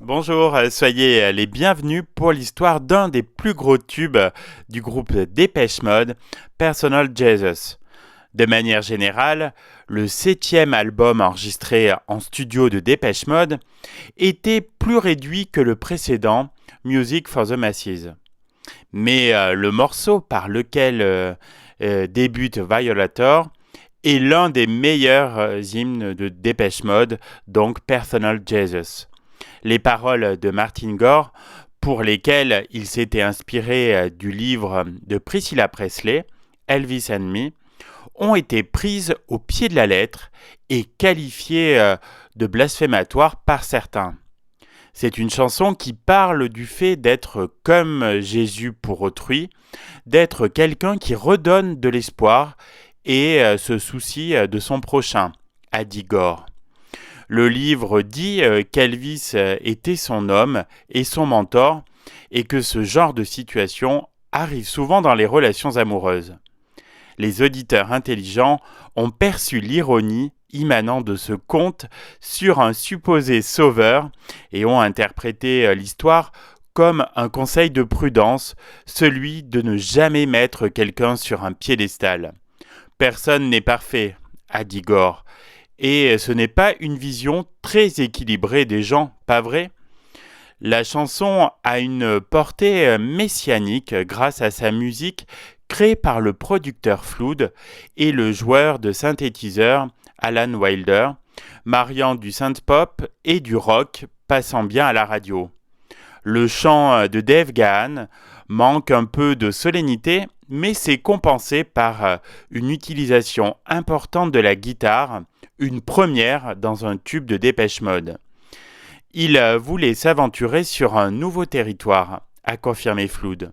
Bonjour, soyez les bienvenus pour l'histoire d'un des plus gros tubes du groupe Depeche Mode, Personal Jesus. De manière générale, le 7e album enregistré en studio de Depeche Mode était plus réduit que le précédent, Music for the Masses. Mais le morceau par lequel débute Violator est l'un des meilleurs hymnes de Depeche Mode, donc Personal Jesus. Les paroles de Martin Gore, pour lesquelles il s'était inspiré du livre de Priscilla Presley, Elvis and Me, ont été prises au pied de la lettre et qualifiées de blasphématoires par certains. C'est une chanson qui parle du fait d'être comme Jésus pour autrui, d'être quelqu'un qui redonne de l'espoir et se soucie de son prochain, a dit Gore. Le livre dit qu'Elvis était son homme et son mentor et que ce genre de situation arrive souvent dans les relations amoureuses. Les auditeurs intelligents ont perçu l'ironie immanant de ce conte sur un supposé sauveur et ont interprété l'histoire comme un conseil de prudence, celui de ne jamais mettre quelqu'un sur un piédestal. Personne n'est parfait, a dit Gore. Et ce n'est pas une vision très équilibrée des gens, pas vrai ? La chanson a une portée messianique grâce à sa musique créée par le producteur Flood et le joueur de synthétiseur Alan Wilder, mariant du synth-pop et du rock, passant bien à la radio. Le chant de Dave Gahan manque un peu de solennité, mais c'est compensé par une utilisation importante de la guitare, une première dans un tube de Depeche Mode. Il voulait s'aventurer sur un nouveau territoire, a confirmé Flood.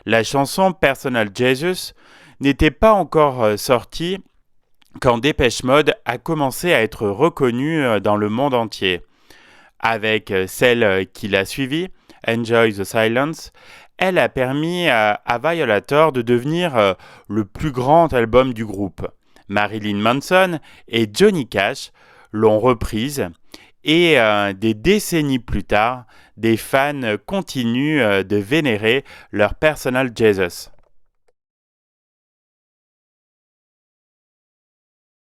La chanson Personal Jesus n'était pas encore sortie quand Depeche Mode a commencé à être reconnue dans le monde entier. Avec celle qui l'a suivie, Enjoy the Silence, elle a permis à Violator de devenir le plus grand album du groupe. Marilyn Manson et Johnny Cash l'ont reprise et des décennies plus tard, des fans continuent de vénérer leur Personal Jesus.